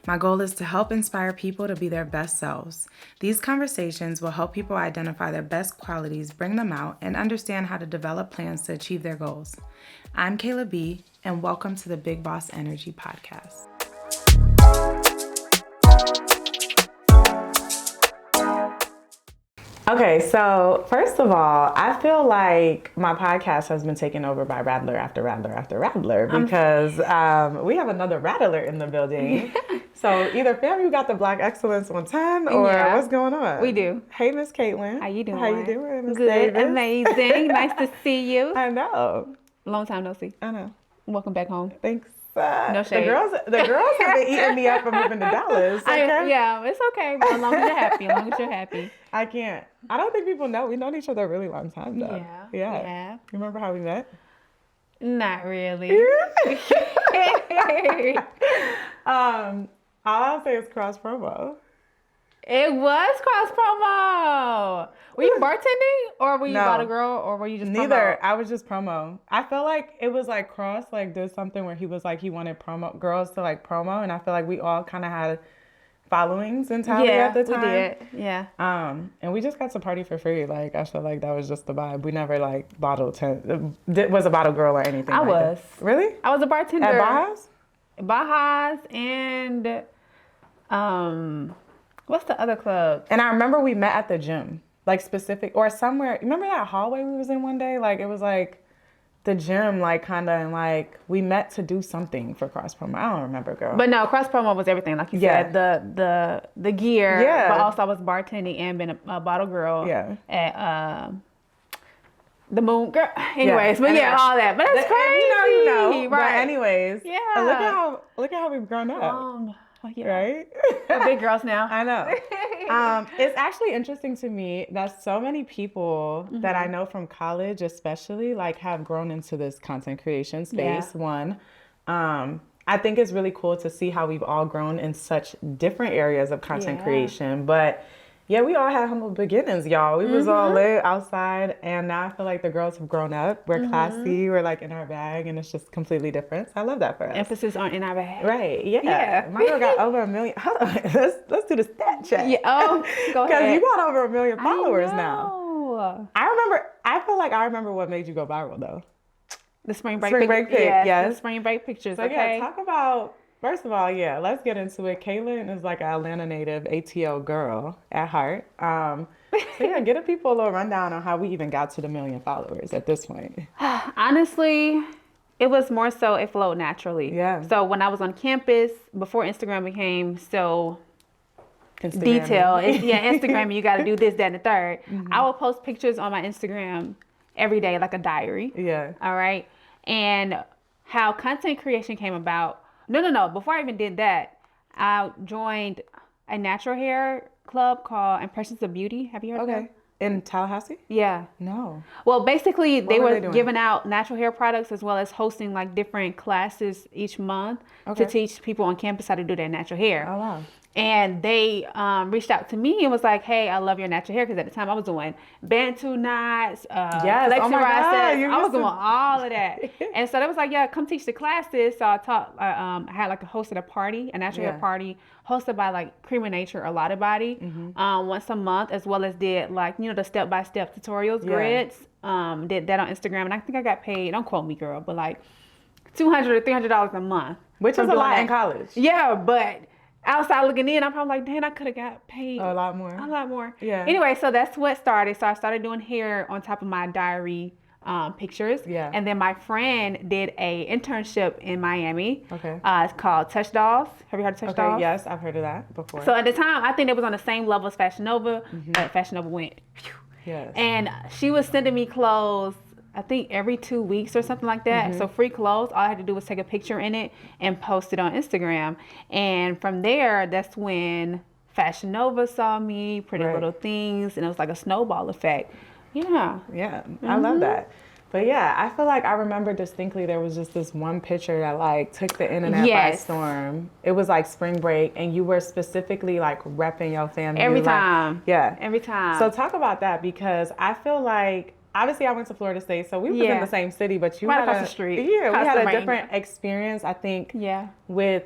My goal is to help inspire people to be their best selves. These conversations will help people identify their best qualities, bring them out, and understand how to develop plans to achieve their goals. I'm Kayla B, and welcome to the Big Boss Energy Podcast. Okay, so first of all, I feel like my podcast has been taken over by Rattler after Rattler after Rattler because we have another Rattler in the building. So either FAMU got the Black Excellence on 10 or what's going on? We do. Hey, Miss Caitlin. How you doing? How you doing, Miss Good, Davis? amazing. Nice to see you. I know. Long time no see. I know. Welcome back home. Thanks. No shade. The girls have been eating me up for moving to Dallas. Okay? Yeah, it's okay. But as long as you're happy. I can't. I don't think people know. We've known each other a really long time, though. Yeah. You remember how we met? Not really. All I'll say is cross promo. It was cross promo. Were you bartending or were you about a girl or were you just Neither. promo? I was just promo. I feel like it was like cross, like did something where he was like, he wanted girls to like promo. And I feel like we all kind of had followings in Tally at the time. We did. Yeah. And we just got to party for free. Like, I feel like that was just the vibe. We never like was a bottle girl or anything. I was. That. Really? I was a bartender. At Baja's? Baja's and what's the other club? And I remember we met at the gym, like specific or somewhere. Remember that hallway we was in one day? Like it was like the gym, like kind of, and like we met to do something for cross promo. I don't remember, girl. But no, cross promo was everything, like you said, the gear. Yeah. But also I was bartending and been a bottle girl. Yeah. At the Moon Girl. Anyways, but anyway, all that. But that's crazy. You know. Right. But anyways, Yeah. Look at how we've grown up. Right? We're big girls now. I know. It's actually interesting to me that so many people that I know from college, especially, like have grown into this content creation space. Yeah. One, I think it's really cool to see how we've all grown in such different areas of content creation. But yeah, we all had humble beginnings, y'all. We was all lit outside, and now I feel like the girls have grown up. We're classy, we're like in our bag, and it's just completely different. I love that for us. Emphasis on in our bag. Right, yeah. My girl got over 1 million. Hold on, let's do the stat check. Yeah. Oh, go ahead. Because you got over 1 million followers now. I I feel like I remember what made you go viral, though. The spring break pic, yes. The spring break pictures, So okay? yeah, talk about, first of all, let's get into it. Kayla is like an Atlanta native ATL girl at heart. So yeah, give the people a little rundown on how we even got to the 1 million followers at this point. Honestly, it was more so it flowed naturally. Yeah. So when I was on campus, before Instagram became so Instagram. detailed, Instagram, you got to do this, that, and the third. I would post pictures on my Instagram every day, like a diary. Yeah. All right. And how content creation came about. No. Before I even did that, I joined a natural hair club called Impressions of Beauty. Have you heard of that? In Tallahassee? Yeah. No. Well, basically, they were doing? giving out natural hair products as well as hosting like different classes each month to teach people on campus how to do their natural hair. Oh, wow. And they reached out to me and was like, hey, I love your natural hair. Because at the time I was doing Bantu knots, Yes. Oh my God. I was doing all of that. And so they was like, yeah, come teach the classes. So I taught, I had like hosted a party, a natural hair party hosted by like Cream of Nature or Lotta Body once a month, as well as did like, the step-by-step tutorials, grids. Did that on Instagram. And I think I got paid, don't quote me, girl, but like $200 or $300 a month. Which is a lot in college. Yeah, but outside looking in, I'm probably like, dang, I could have got paid a lot more. A lot more. Yeah. Anyway, so that's what started. So I started doing hair on top of my diary pictures. Yeah. And then my friend did a internship in Miami. Okay. It's called Touch Dolls. Have you heard of Touch Dolls? Yes, I've heard of that before. So at the time, I think it was on the same level as Fashion Nova, but Fashion Nova went. Yes. And she was sending me clothes, I think every 2 weeks or something like that. So free clothes. All I had to do was take a picture in it and post it on Instagram. And from there, that's when Fashion Nova saw me, Pretty Little Things, and it was like a snowball effect. Yeah. Yeah, I love that. But yeah, I feel like I remember distinctly there was just this one picture that like took the internet by storm. It was like spring break and you were specifically like repping your family. Every like, time. Yeah. Every time. So talk about that because I feel like, obviously I went to Florida State, so we was in the same city, but you right had across the street. Yeah, we had a different experience, I think, with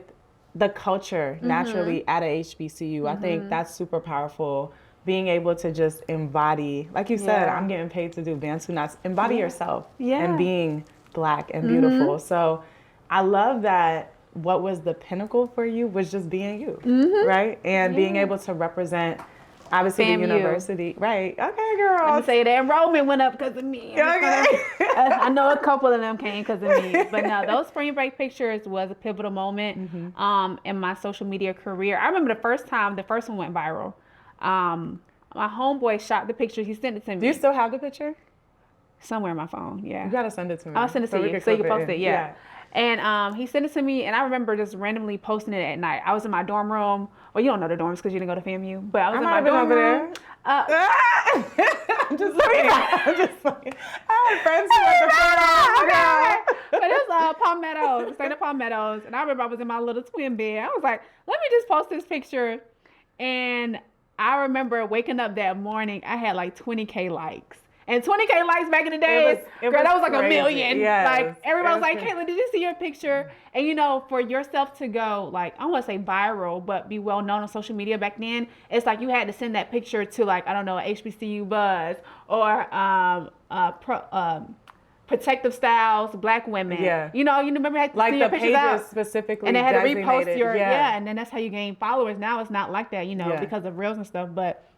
the culture naturally at a HBCU. I think that's super powerful. Being able to just embody, like you said, I'm getting paid to do Bantu knots. Embody yourself and being Black and beautiful. So I love that what was the pinnacle for you was just being you, right? And being able to represent, obviously, FAMU. the university. Right. Okay, girl. Let me say the enrollment went up because of me. Okay. I know a couple of them came because of me. But no, those spring break pictures was a pivotal moment in my social media career. I remember the first one went viral. My homeboy shot the picture. He sent it to me. Do you still have the picture? Somewhere in my phone, yeah. You got to send it to me. I'll send it to you so you can post it, yeah. Yeah. And he sent it to me, and I remember just randomly posting it at night. I was in my dorm room. Well, you don't know the dorms because you didn't go to FAMU, but I was in my dorm room. I'm just saying. I had friends who went to But it was Palmettos, St. Palmettos. And I remember I was in my little twin bed. I was like, let me just post this picture. And I remember waking up that morning, I had like 20K likes. And 20K likes back in the day, girl, that was like crazy. 1 million. Yes. Like, everybody was like, Kayla, did you see your picture? And, you know, for yourself to go, like, I don't want to say viral, but be well known on social media back then, it's like you had to send that picture to, like, I don't know, HBCU Buzz or Protective Styles, Black women. Yeah. You know, you remember how like see the your pictures pages out, specifically and they had to repost designated. your, and then that's how you gain followers. Now it's not like that, you know, because of Reels and stuff, but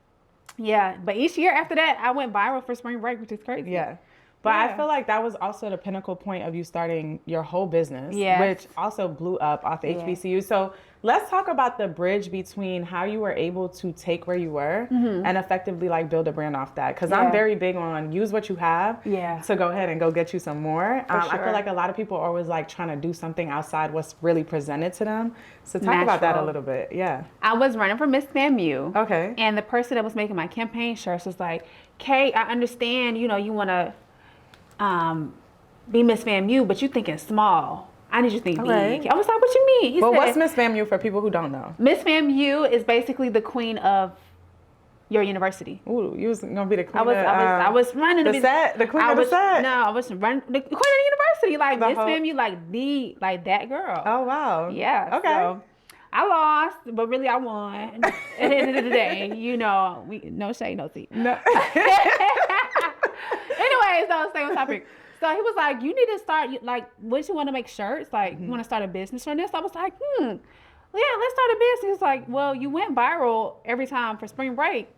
yeah, but each year after that, I went viral for spring break, which is crazy. Yeah. But I feel like that was also the pinnacle point of you starting your whole business, which also blew up off HBCU. So let's talk about the bridge between how you were able to take where you were and effectively like build a brand off that. Because I'm very big on use what you have to go ahead and go get you some more. I feel like a lot of people are always like trying to do something outside what's really presented to them. So talk about that a little bit. Yeah. I was running for Miss FAMU. Okay. And the person that was making my campaign shirts was like, Cait, I understand, you know, you want to be Miss FAMU, but you thinking small. I need you to think big. I was like, what you mean? He said, what's Miss FAMU for people who don't know? Miss FAMU is basically the queen of your university. Ooh, you was gonna be the queen. I was running the set, the queen of the set. No, I was running the queen of the university, like Miss FAMU, like that girl. Oh wow. Yeah. Okay. So I lost, but really I won. At the end of the day, you know, no shade, no tea. No. Anyways, so stay on topic. So he was like, you need to start, like, what you want to make shirts? Like, you want to start a business from this? I was like, yeah, let's start a business. He was like, well, you went viral every time for spring break.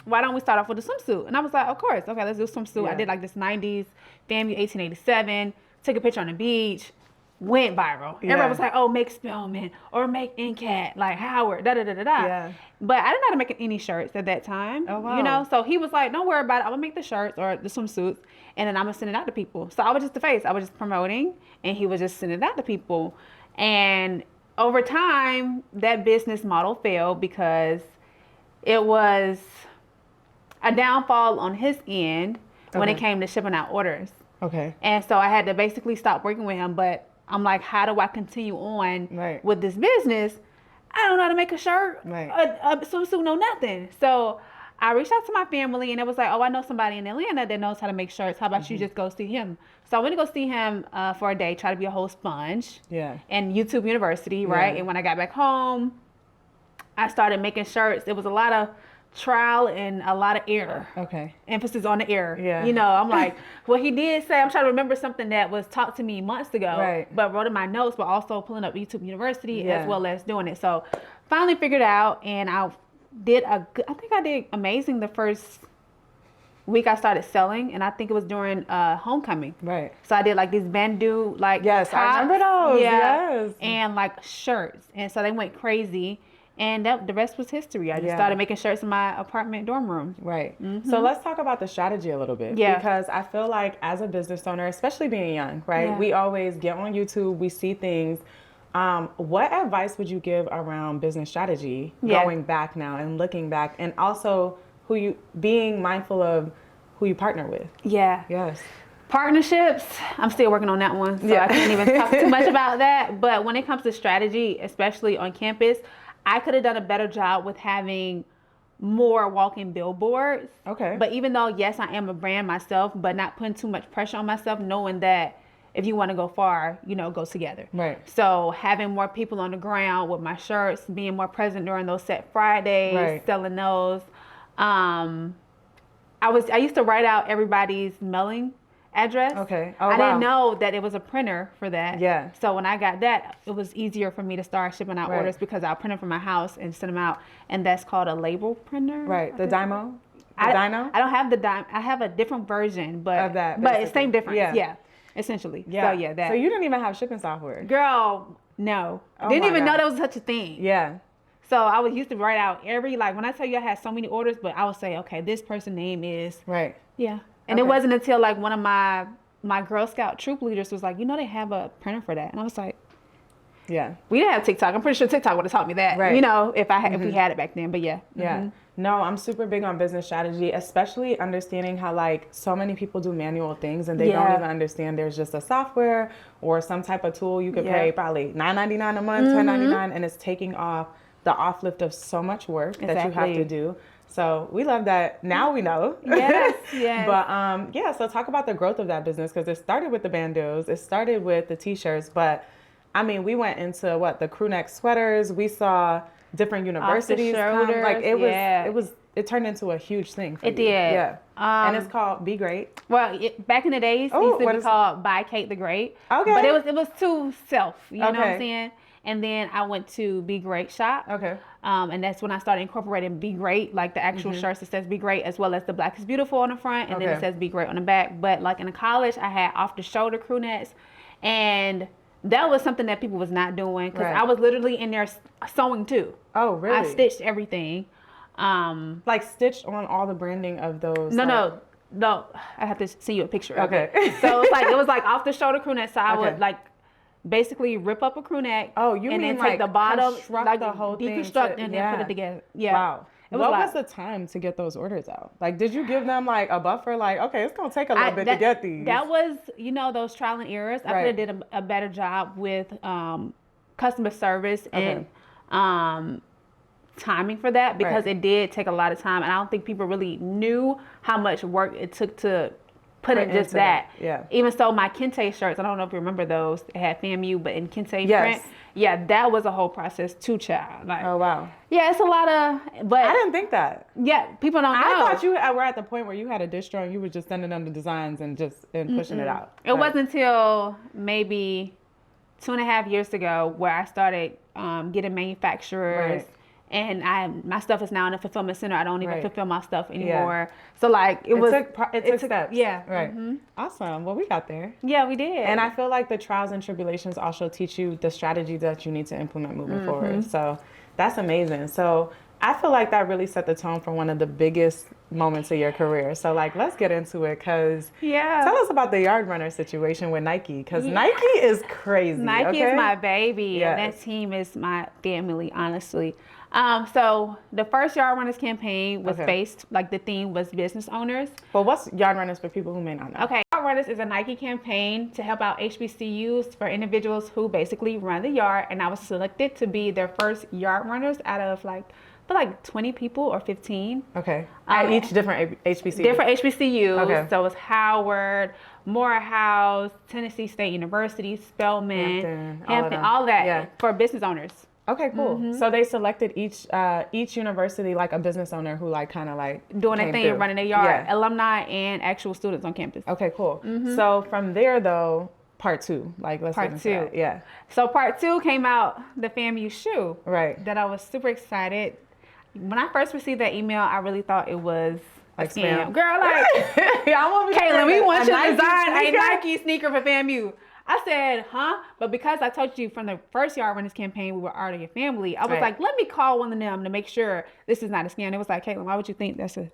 Why don't we start off with a swimsuit? And I was like, of course. Okay, let's do a swimsuit. I did like this 90s FAMU 1887, took a picture on the beach, went viral. Everybody was like, oh, make Spelman or make NCAT, like Howard, da-da-da-da-da. Yeah. But I didn't know how to make any shirts at that time. Oh, wow. You know, so he was like, don't worry about it. I'm going to make the shirts or the swimsuits, and then I'm going to send it out to people. So I was just the face. I was just promoting, and he was just sending it out to people. And over time, that business model failed because it was a downfall on his end when it came to shipping out orders. Okay. And so I had to basically stop working with him, but I'm like, how do I continue on with this business? I don't know how to make a shirt, a swimsuit, no nothing. So I reached out to my family, and it was like, oh, I know somebody in Atlanta that knows how to make shirts. How about you just go see him? So I went to go see him for a day, try to be a whole sponge. Yeah. And YouTube University, right? And when I got back home, I started making shirts. It was a lot of trial and a lot of error. Okay. Emphasis on the error. Yeah. You know, I'm like, well, he did say, I'm trying to remember something that was taught to me months ago, but wrote in my notes, but also pulling up YouTube University as well as doing it. So finally figured out, and I think I did amazing the first week I started selling, and I think it was during homecoming. Right. So I did like these bandeau, like tops, I remember those. Yes. And like shirts. And so they went crazy. And the rest was history. I just started making shirts in my apartment dorm room. Right. Mm-hmm. So let's talk about the strategy a little bit. Yeah. Because I feel like as a business owner, especially being young, right? Yeah. We always get on YouTube, we see things. What advice would you give around business strategy going back now and looking back, and also being mindful of who you partner with? Yeah. Yes. Partnerships, I'm still working on that one. So I can't even talk too much about that. But when it comes to strategy, especially on campus, I could have done a better job with having more walking billboards. Okay. But even though, yes, I am a brand myself, but not putting too much pressure on myself, knowing that if you want to go far, go together. Right. So having more people on the ground with my shirts, being more present during those set Fridays, Right. selling those. I used to write out everybody's mailing address. Okay. Oh, I wow. didn't know that it was a printer for that. Yeah. So when I got that, it was easier for me to start shipping out Right. orders because I'll print them from my house and send them out. And that's called a label printer. Right. The Dymo? I don't have the Dymo. I have a different version, but Of that, but it's basically. same difference. Yeah. Yeah. Essentially. Yeah. So yeah, that. So you didn't even have shipping software? Girl, no. Oh Didn't my even know God. there was such a thing. Yeah. So I was used to write out when I tell you I had so many orders, but I would say, okay, this person's name is. Right. Yeah. And Okay. it wasn't until like one of my Girl Scout troop leaders was like, they have a printer for that. And I was like, Yeah. we didn't have TikTok. I'm pretty sure TikTok would have taught me that. Right. If we had it back then. But yeah. Yeah. Mhm. No, I'm super big on business strategy, especially understanding how like so many people do manual things and they don't Yeah. even understand there's just a software or some type of tool you could Yeah. pay probably $9.99 a month, $10.99, and it's taking off the offlift of so much work that you have Exactly. to do. So we love that. Now we know. Yes, yes. But yeah, so talk about the growth of that business because it started with the bandos, it started with the t-shirts, but I mean, we went into the crew neck sweaters. We saw different universities come. shoulders, Like yeah. it turned into a huge thing for It you. did. Yeah. And it's called Be Great. Well, back in the days, it Oh, used to what be is- called By Cait the Great. Okay. But it was too self, you know what Okay. I'm saying? And then I went to Be Great Shop. Okay. And that's when I started incorporating Be Great, like the actual shirts that says Be Great, as well as the Black is Beautiful on the front, and then it Okay. says Be Great on the back. But like in college, I had off the shoulder crew necks, and that was something that people was not doing because Right. I was literally in there sewing too. Oh, really? I stitched everything. Like stitched on all the branding of those. No. I have to see you a picture. of Okay. it. So it was like off the shoulder crew neck. So I Okay. would like basically rip up a crew neck. Oh, you and mean then take the bottom, construct like the whole thing deconstruct to- and yeah. then put it together. Yeah. Wow. It was What a lot. was the time to get those orders out? Like, did you give them like a buffer? Like, okay, it's gonna take a little bit to get these. That was, those trial and errors. I Right. could have did a better job with customer service Okay. and timing for that because Right. it did take a lot of time, and I don't think people really knew how much work it took to put in just into that. Yeah. Even so, my Kente shirts, I don't know if you remember those. It had FAMU, but in Kente Yes. print. Yeah, that was a whole process too, child. Like, Oh wow. yeah, it's a lot of, but I didn't think that. yeah, people don't know. I thought you were at the point where you had a distro and you were just sending them the designs and pushing it out. It wasn't until maybe 2.5 years ago where I started getting manufacturers. Right. And my stuff is now in a fulfillment center. I don't even Right. fulfill my stuff anymore. So like it took steps. Yeah. Right. Awesome. Well, we got there. Yeah, we did. And I feel like the trials and tribulations also teach you the strategy that you need to implement moving forward. So that's amazing. So I feel like that really set the tone for one of the biggest moments of your career. So like, let's get into it because yeah. tell us about the yard runner situation with Nike because Nike is crazy. Nike okay? is my baby, Yes. and that team is my family, honestly. So the first Yard Runners campaign was based, like the theme was business owners. Well, what's yard runners for people who may not know? Okay, Yard Runners is a Nike campaign to help out HBCUs for individuals who basically run the yard, and I was selected to be their first yard runners out of like 20 people or 15. Okay. At each different HBCU. Different HBCUs. Okay. So it's Howard, Morehouse, Tennessee State University, Spelman, Hampton, all that Yeah. for business owners. Okay, cool. So they selected each university like a business owner who like kind of like Doing their came thing, through. running their yard, Yeah. alumni and actual students on campus. Okay, cool. So from there though, part two, like let's Part get into that. two. Yeah. So part 2 came out, the FAMU shoe. Right. That I was super excited. When I first received that email, I really thought it was Like a scam. spam. Girl, like, Yeah, I want Kayla, we want you to Nike design a sneaker? Nike sneaker for FAMU. I said, huh? But because I told you from the first Yard Runners campaign, we were already a family, I was Right. like, let me call one of them to make sure this is not a scam. It was like, Caitlin, why would you think that's a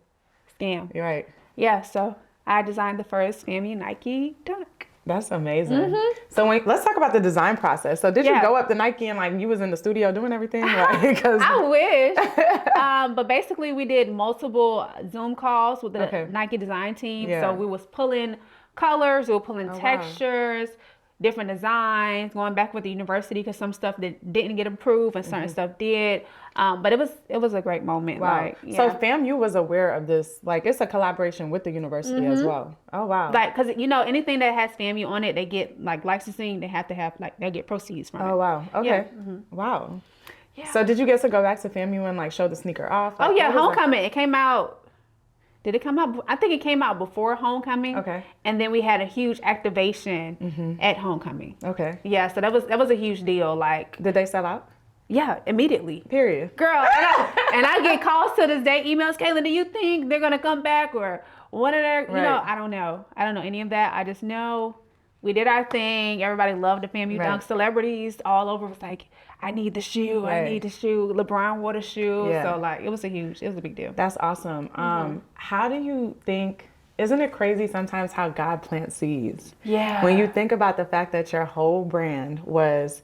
scam? You're right. Yeah, so I designed the first FAMU Nike Dunk. That's amazing. So let's talk about the design process. So did you Yeah. go up to Nike and like you was in the studio doing everything? Like, 'cause- I wish. But basically we did multiple Zoom calls with the Okay. Nike design team. Yeah. So we was pulling colors, we were pulling wow. textures, different designs, going back with the university because some stuff that didn't get approved and certain stuff did. But it was a great moment. Wow. Like, yeah. So FAMU was aware of this. Like, it's a collaboration with the university as well. Oh, wow. Like, because, anything that has FAMU on it, they get, like, licensing. They have to have, like, they get proceeds from it. Oh, wow. Okay. Yeah. Wow. Yeah. So did you get to go back to FAMU and, like, show the sneaker off? Like, Oh, yeah. Homecoming. It came out. Did it come out? I think it came out before Homecoming. Okay. And then we had a huge activation at Homecoming. Okay. Yeah, so that was a huge deal. Like, Did they sell out? yeah, immediately. Period. Girl, and I get calls to this day, emails, Kayla, do you think they're gonna come back or what are they? Right. I don't know. I don't know any of that. I just know we did our thing. Everybody loved the FAMU Dunks. Celebrities all over was like, I need the shoe. I need the shoe. LeBron wore the shoe. Yeah. So like, it was a big deal. That's awesome. How do you think, isn't it crazy sometimes how God plants seeds? Yeah. When you think about the fact that your whole brand was,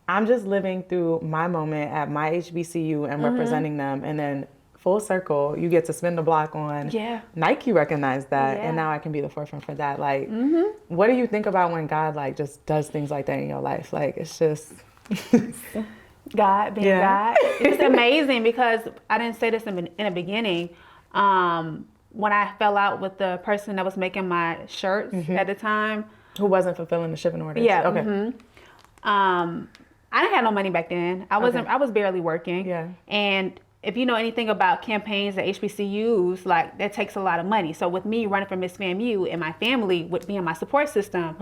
I'm just living through my moment at my HBCU and representing them, and then full circle, you get to spin the block on Nike recognized that, and now I can be the forefront for that. Like, what do you think about when God like just does things like that in your life? Like, it's just God being God. It's amazing because I didn't say this in the beginning. When I fell out with the person that was making my shirts at the time, who wasn't fulfilling the shipping orders. Yeah. Okay. I didn't have no money back then. I was barely working. Yeah. And if you know anything about campaigns at HBCUs, like that takes a lot of money. So with me running for Miss FAMU and my family with being my support system,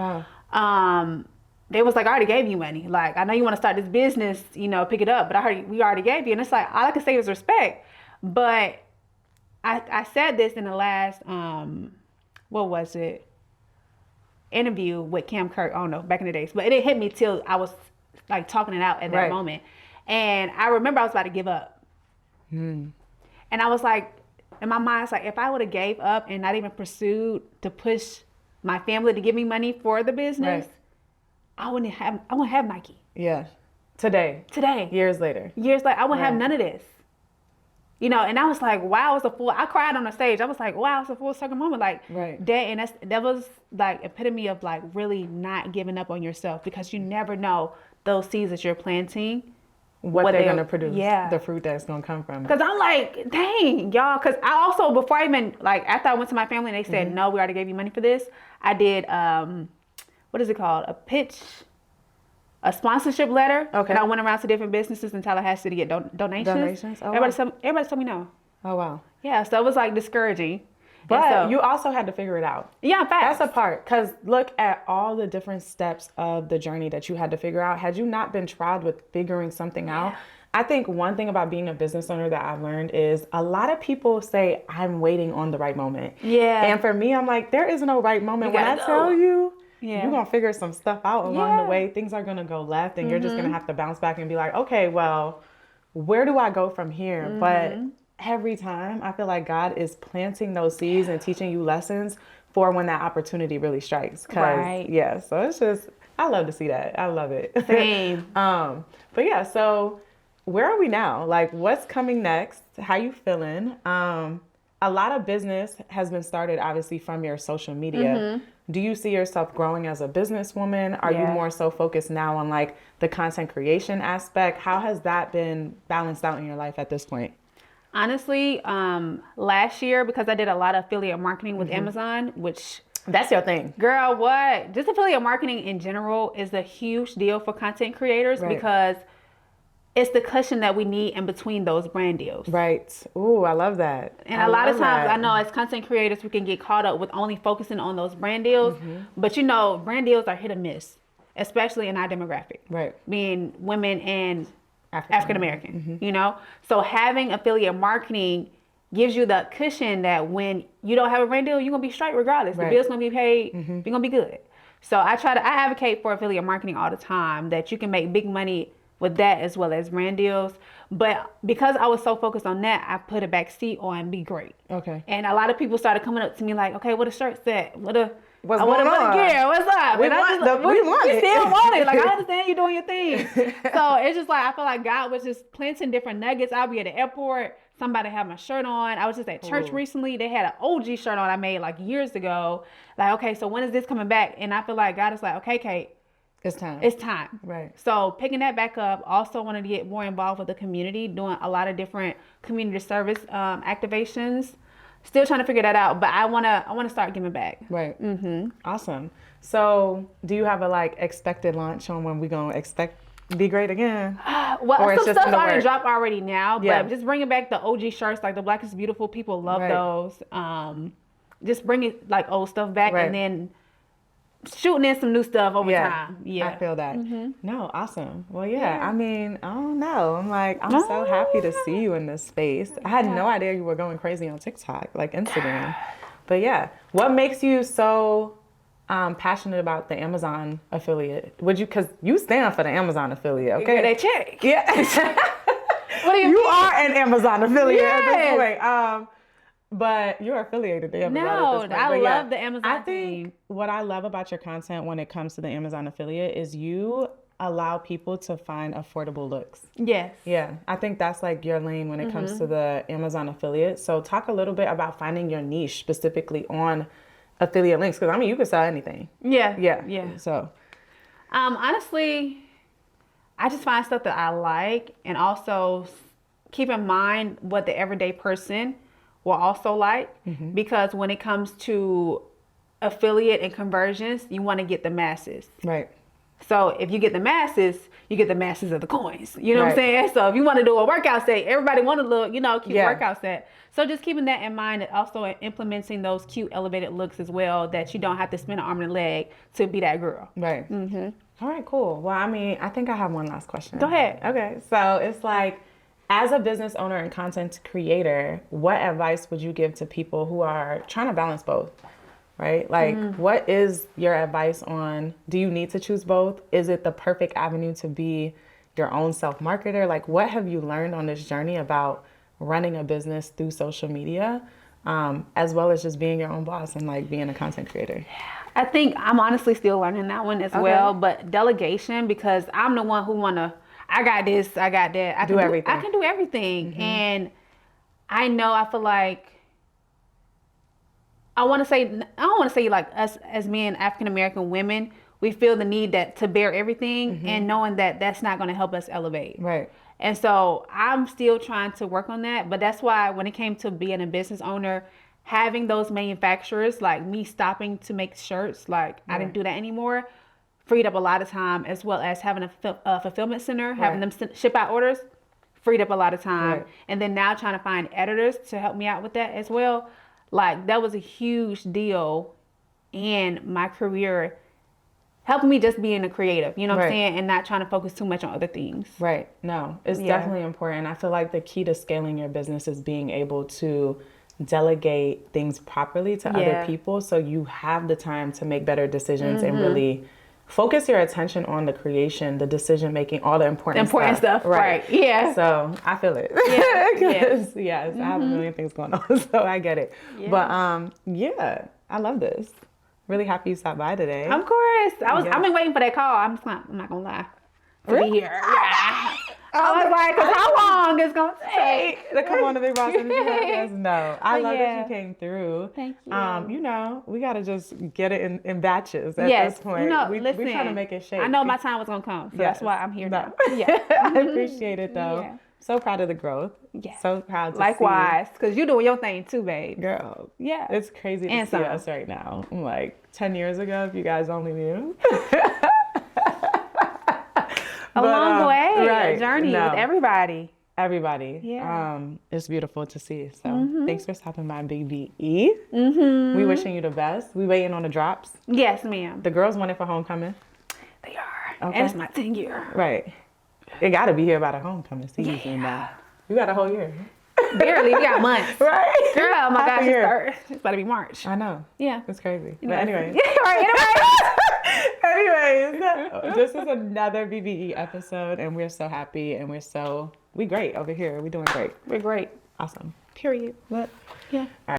they was like, I already gave you money. Like, I know you want to start this business, pick it up, but we already gave you. And it's like, all I can say is respect. But I said this in the last, what was it? Interview with Cam Kirk. I don't know, back in the days. But it didn't hit me till I was like talking it out at that moment. And I remember I was about to give up. And I was like, in my mind, it's like, if I would have gave up and not even pursued to push my family to give me money for the business, I wouldn't have Nike. Yeah. Today. Years later, I wouldn't have none of this. And I was like, wow, I cried on the stage. I was like, wow, it's a full circle moment. Like, that was like epitome of like really not giving up on yourself, because you never know those seeds that you're planting, what they're going to produce, the fruit that's going to come from it. Because I'm like, dang, y'all. Because I also, before I even, like, after I went to my family and they said, no, we already gave you money for this, I did, what is it called? A sponsorship letter. Okay. And I went around to different businesses in Tallahassee to get donations. Oh, everybody told me no. Oh, wow. Yeah, so it was like discouraging. But you also had to figure it out. Yeah, facts. That's a part. Because look at all the different steps of the journey that you had to figure out. Had you not been tried with figuring something out, I think one thing about being a business owner that I've learned is a lot of people say, I'm waiting on the right moment. Yeah. And for me, I'm like, there is no right moment. When I tell you, you're going to figure some stuff out along the way. Things are going to go left and you're just going to have to bounce back and be like, okay, well, where do I go from here? But every time I feel like God is planting those seeds and teaching you lessons for when that opportunity really strikes. So it's just, I love to see that. I love it. Same. But yeah, so where are we now? Like, what's coming next? How you feeling? A lot of business has been started obviously from your social media. Do you see yourself growing as a businesswoman? Are you more so focused now on like the content creation aspect? How has that been balanced out in your life at this point? Honestly, last year, because I did a lot of affiliate marketing with Amazon, which... That's your thing. Girl, what? Just affiliate marketing in general is a huge deal for content creators because it's the cushion that we need in between those brand deals. Right. Ooh, I love that. And a lot of times I know as content creators, we can get caught up with only focusing on those brand deals. But brand deals are hit or miss, especially in our demographic. Right. Being women and African American, So having affiliate marketing gives you the cushion that when you don't have a brand deal, you're going to be straight regardless. The bill's going to be paid. You're going to be good. So I advocate for affiliate marketing all the time, that you can make big money with that as well as brand deals. But because I was so focused on that, I put a back seat on Be Great. Okay. And a lot of people started coming up to me like, okay, what a shirt set? What's going on? Yeah, what's up? We still want it. Like, I understand you doing your thing. So it's just like, I feel like God was just planting different nuggets. I'll be at the airport. Somebody had my shirt on. I was just at church recently. They had an OG shirt on I made like years ago. Like, okay, so when is this coming back? And I feel like God is like, okay, Cait, It's time. It's time. Right. So picking that back up, also wanted to get more involved with the community, doing a lot of different community service activations. Still trying to figure that out, but I wanna start giving back. Right. Awesome. So do you have a like expected launch on when we gonna expect Be Great again? Well, Or it's some just stuff in the already works? dropped already now, but Yeah. just bringing back the OG shirts, like the Black is Beautiful. People love Right. those. Just bringing like old stuff back, Right. and then shooting in some new stuff over time. I feel that. No, awesome. Well, I mean, I don't know. I'm like, I'm so happy to see you in this space. I had no idea you were going crazy on TikTok, like Instagram. But yeah, what makes you so passionate about the Amazon affiliate? Because you stand for the Amazon affiliate, okay? Get that check. Yeah. What do you You mean? are an Amazon affiliate at Yes. this point. But you're affiliated to Amazon No, at this point. I But love the Amazon I think team. what I love about your content when it comes to the Amazon affiliate is you allow people to find affordable looks. Yes. Yeah, I think that's like your lane when it comes to the Amazon affiliate. So talk a little bit about finding your niche specifically on affiliate links. Because I mean, you can sell anything. Yeah. Yeah. Yeah. So Honestly, I just find stuff that I like, and also keep in mind what the everyday person will also like, because when it comes to affiliate and conversions, you want to get the masses. right. So if you get the masses, you get the masses of the coins. You know what I'm Right. saying? So if you want to do a workout set, everybody want to look, cute Yeah. workout set. So just keeping that in mind, and also implementing those cute elevated looks as well, that you don't have to spend an arm and a leg to be that girl. Right. All right, cool. Well, I mean, I think I have one last question. Go ahead. Okay, so it's like, as a business owner and content creator, what advice would you give to people who are trying to balance both? Right? Like, what is your advice on, do you need to choose both? Is it the perfect avenue to be your own self-marketer? Like, what have you learned on this journey about running a business through social media, as well as just being your own boss and like being a content creator? I think I'm honestly still learning that one as well, but delegation, because I'm the one who I got this, I got that. I can do everything. And I feel like, I don't want to say like us as men, African-American women, we feel the need to bear everything, and knowing that that's not going to help us elevate. Right. And so I'm still trying to work on that. But that's why when it came to being a business owner, having those manufacturers, like me stopping to make shirts, like I didn't do that anymore, freed up a lot of time, as well as having a fulfillment center, having them ship out orders, freed up a lot of time. Right. And then now trying to find editors to help me out with that as well. Like, that was a huge deal in my career, helping me just being a creative, you know what I'm saying? And not trying to focus too much on other things. Right. No, it's definitely important. I feel like the key to scaling your business is being able to delegate things properly to other people, so you have the time to make better decisions and really focus your attention on the creation, the decision making, all the important stuff. Right. Yeah. So I feel it. Yes, I have a million things going on, so I get it. Yeah. But I love this. Really happy you stopped by today. Of course. I've been waiting for that call. I'm not gonna lie. To be here. Yeah. I was like, 'cause how long it's gonna take to come on the Big Boss Energy Podcast? No, I love that you came through. Thank you. We gotta just get it in batches at this point. Listen, we trying to make it shake. I know my time was gonna come, so that's why I'm here now. I appreciate it though. Yeah. So proud of the growth. Yeah. So proud to Likewise, because you're doing your thing too, babe. see. Girl. Yeah. It's crazy to see us right now. Like 10 years ago, if you guys only knew. A long way, right. a journey with everybody. Yeah. It's beautiful to see. So thanks for stopping by, BBE. We wishing you the best. We waiting on the drops. Yes, ma'am. The girls want it for homecoming. They are. Okay. And it's my 10th year. Right. It got to be here by the homecoming season now. You got a whole year. Barely. We got months. Right. Girl, oh my Half a gosh, year. it's about to be March. I know. Yeah. It's crazy. You But know. anyway. Right, Anyways, this is another BBE episode, and we're so happy, and we great over here. We're doing great. We're great. Awesome. Period. But Yeah. all right.